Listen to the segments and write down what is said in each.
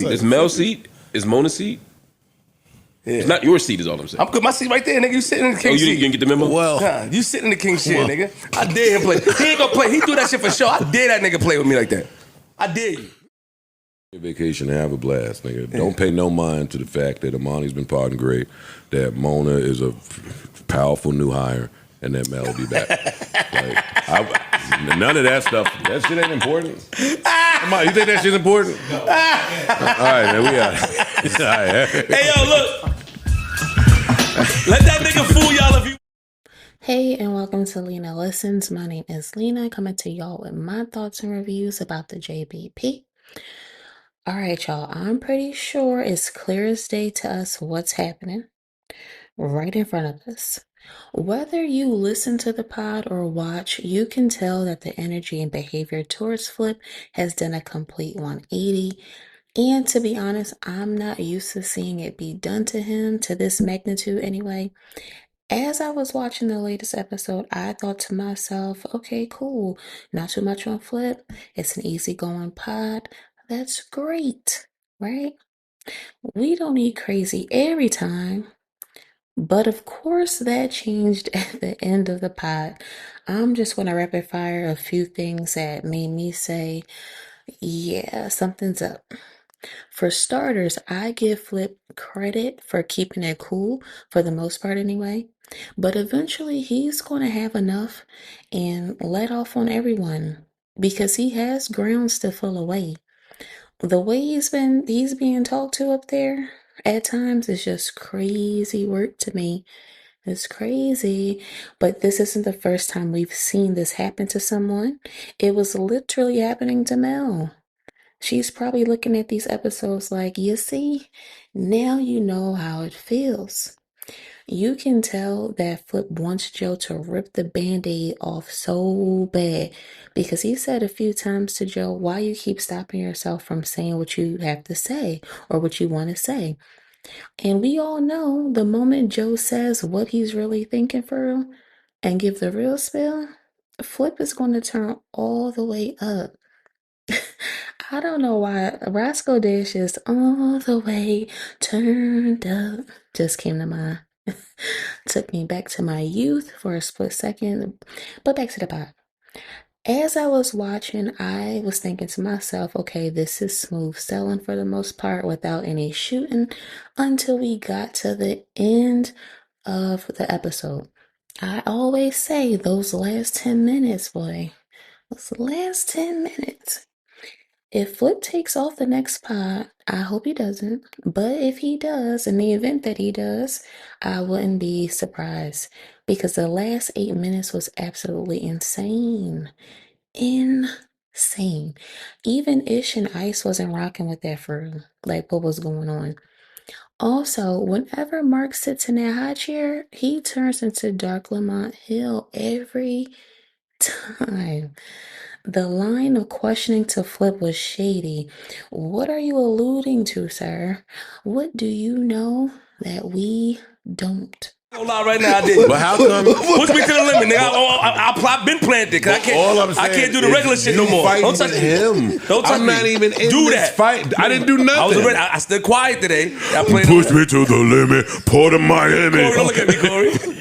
It's Mel's seat. It's Mona's seat. Yeah. It's not your seat, is all I'm saying. I'm good. My seat right there, nigga. You sitting in the king seat. You didn't get the memo? Well, Nah, you sitting in the king chair, nigga. I dare him play. He ain't gonna play. He do that shit for sure. I dare that nigga play with me like that. I dare you. Vacation and have a blast, nigga. Don't pay no mind to the fact that Amani's been partying great, that Mona is a powerful new hire, and that Mel will be back. None of that stuff. That shit ain't important. Come on, you think that shit's important? No. All right, man, we out. Hey, yo, look. Let that nigga fool y'all if you. Hey, and welcome to Lena Listens. My name is Lena, coming to y'all with my thoughts and reviews about the JBP. All right, y'all, I'm pretty sure it's clear as day to us what's happening right in front of us. Whether you listen to the pod or watch, you can tell that the energy and behavior towards Flip has done a complete 180. And to be honest, I'm not used to seeing it be done to him to this magnitude anyway. As I was watching the latest episode, I thought to myself, okay, cool. Not too much on Flip. It's an easygoing pod. That's great, right? We don't need crazy every time. But of course, that changed at the end of the pod. I'm just going to rapid fire a few things that made me say, yeah, something's up. For starters, I give Flip credit for keeping it cool, for the most part anyway. But eventually, he's going to have enough and let off on everyone because he has grounds to fill away. The way he's being talked to up there at times is just crazy work to me. It's crazy, but this isn't the first time we've seen this happen to someone. It was literally happening to Mel. She's probably looking at these episodes like, you see, now you know how it feels. You can tell that Flip wants Joe to rip the Band-Aid off so bad because he said a few times to Joe, why you keep stopping yourself from saying what you have to say or what you want to say. And we all know the moment Joe says what he's really thinking for real and give the real spill, Flip is going to turn all the way up. I don't know why Roscoe Dash is all the way turned up just came to mind. Took me back to my youth for a split second, but back to the pod. As I was watching, I was thinking to myself, okay, this is smooth sailing for the most part without any shooting until we got to the end of the episode. I always say those last 10 minutes, boy, those last 10 minutes. If Flip takes off the next pod, I hope he doesn't. But if he does, in the event that he does, I wouldn't be surprised because the last 8 minutes was absolutely insane. Insane. Even Ish and Ice wasn't rocking with that for real. Like what was going on. Also, whenever Mark sits in that high chair, he turns into Dark Lamont Hill every time. The line of questioning to Flip was shady. What are you alluding to, sir? What do you know that we don't? Don't lie right now, I did. But how come? Push me to the limit, nigga. I've been planted because I can't do the regular shit no more. Don't touch him. Don't touch I'm not me. even in Do this that. fight. I didn't do nothing. I was already. I stood quiet today. I played. Push me to the limit. Port of Miami. Corey, don't look at me, Corey.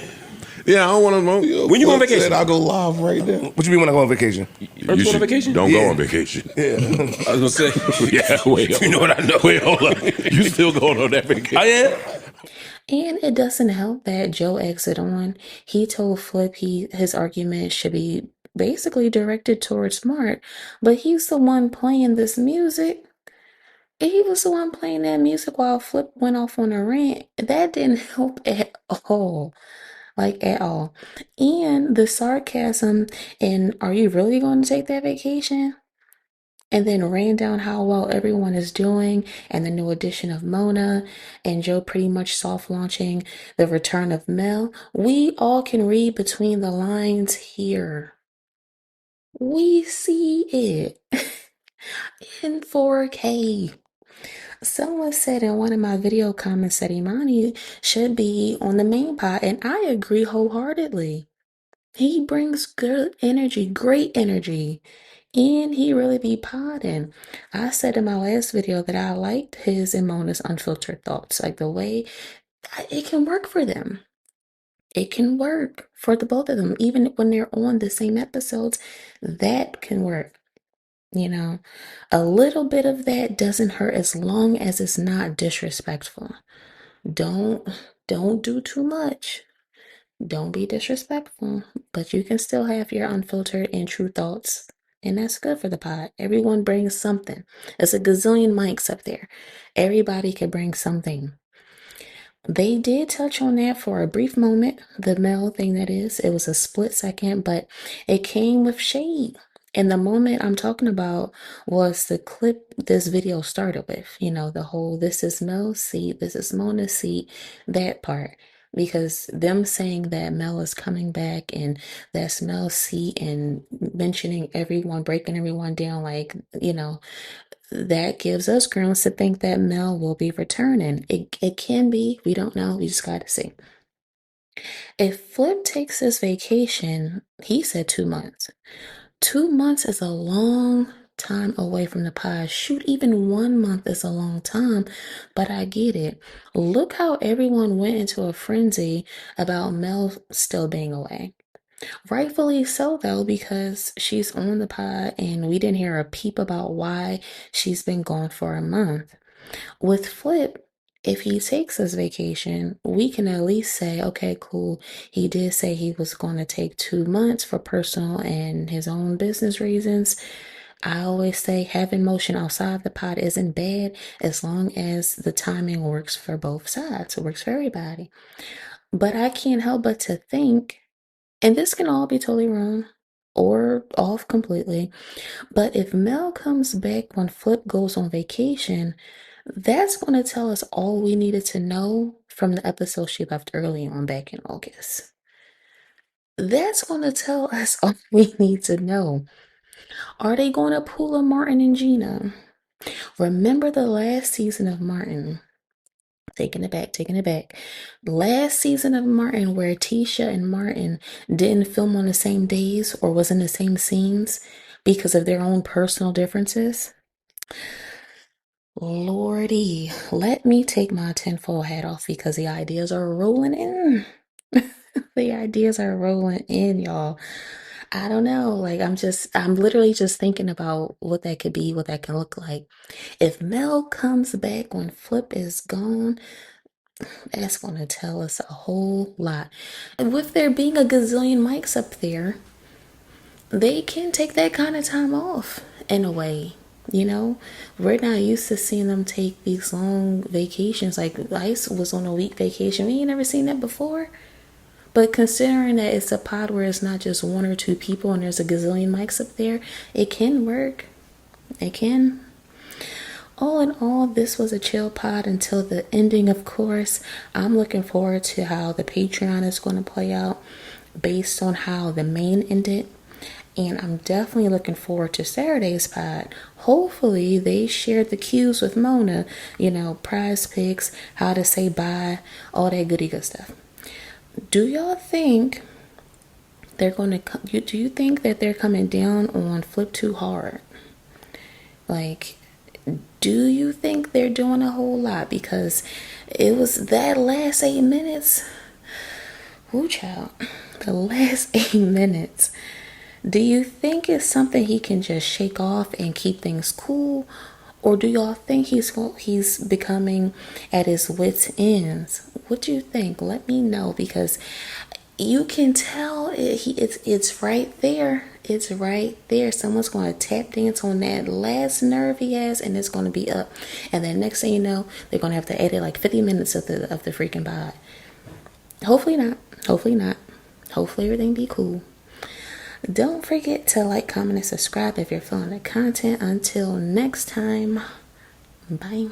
Yeah, I don't want to. When you go on vacation? I'll go live right now. What you mean when I go on vacation? You go on vacation? Don't go on vacation. Yeah. I was going to say. Yeah, wait. You know what I know. Wait, hold on. You still going on that vacation? I am. And it doesn't help that Joe exit on. He told Flip his argument should be basically directed towards Mark, but he's the one playing this music. He was the one playing that music while Flip went off on a rant. That didn't help at all. Like at all. And the sarcasm and are you really going to take that vacation? And then ran down how well everyone is doing and the new addition of Mona and Joe pretty much soft launching the return of Mel. We all can read between the lines here. We see it in 4K. Someone said in one of my video comments that Imani should be on the main pod, and I agree wholeheartedly. He brings good energy, great energy. And he really be podding. I said in my last video that I liked his and Mona's unfiltered thoughts. Like the way it can work for them. It can work for the both of them. Even when they're on the same episodes, that can work. You know, a little bit of that doesn't hurt as long as it's not disrespectful. Don't don't do too much. Don't be disrespectful, but you can still have your unfiltered and true thoughts. And that's good for the pod. Everyone brings something. There's a gazillion mics up there. Everybody could bring something. They did touch on that for a brief moment, the Mel thing that is. It was a split second, but it came with shade. And the moment I'm talking about was the clip this video started with. You know, the whole this is Mel's seat, this is Mona's seat, that part. Because them saying that Mel is coming back and that's Mel's seat and mentioning everyone, breaking everyone down, like, you know, that gives us grounds to think that Mel will be returning. It can be. We don't know. We just got to see. If Flip takes his vacation, he said 2 months. 2 months is a long time away from the pod. Shoot, even 1 month is a long time, but I get it. Look how everyone went into a frenzy about Mel still being away. Rightfully so, though, because she's on the pod and we didn't hear a peep about why she's been gone for a month. With Flip, if he takes his vacation, we can at least say, okay, cool. He did say he was going to take 2 months for personal and his own business reasons. I always say having motion outside the pod isn't bad as long as the timing works for both sides. It works for everybody. But I can't help but to think, and this can all be totally wrong or off completely, but if Mel comes back when Flip goes on vacation, that's going to tell us all we needed to know from the episode she left early on back in August. That's going to tell us all we need to know. Are they going to pull a Martin and Gina? Remember the last season of Martin? Taking it back. Last season of Martin, where Tisha and Martin didn't film on the same days or was in the same scenes because of their own personal differences. Lordy, let me take my tinfoil hat off because the ideas are rolling in. The ideas are rolling in, y'all. I don't know. Like, I'm literally just thinking about what that could be, what that can look like. If Mel comes back when Flip is gone, that's going to tell us a whole lot. And with there being a gazillion mics up there, they can take that kind of time off in a way. You know, we're not used to seeing them take these long vacations. Like Ice was on a week vacation. We ain't never seen that before. But considering that it's a pod where it's not just 1 or 2 people and there's a gazillion mics up there, it can work. It can. All in all, this was a chill pod until the ending, of course. I'm looking forward to how the Patreon is going to play out based on how the main ended. And I'm definitely looking forward to Saturday's pod. Hopefully they shared the cues with Mona, you know, prize picks, how to say bye, all that goody good stuff. Do y'all think they're going to come? Do you think that they're coming down on Flip too hard? Like, do you think they're doing a whole lot? Because it was that last 8 minutes. Ooh, child. The last 8 minutes. Do you think it's something he can just shake off and keep things cool? Or do y'all think he's becoming at his wits' ends? What do you think? Let me know, because you can tell it's right there. It's right there. Someone's going to tap dance on that last nerve he has, and it's going to be up. And then next thing you know, they're going to have to edit like 50 minutes of the freaking pod. Hopefully not. Hopefully everything be cool. Don't forget to like, comment, and subscribe if you're feeling the content. Until next time, bye.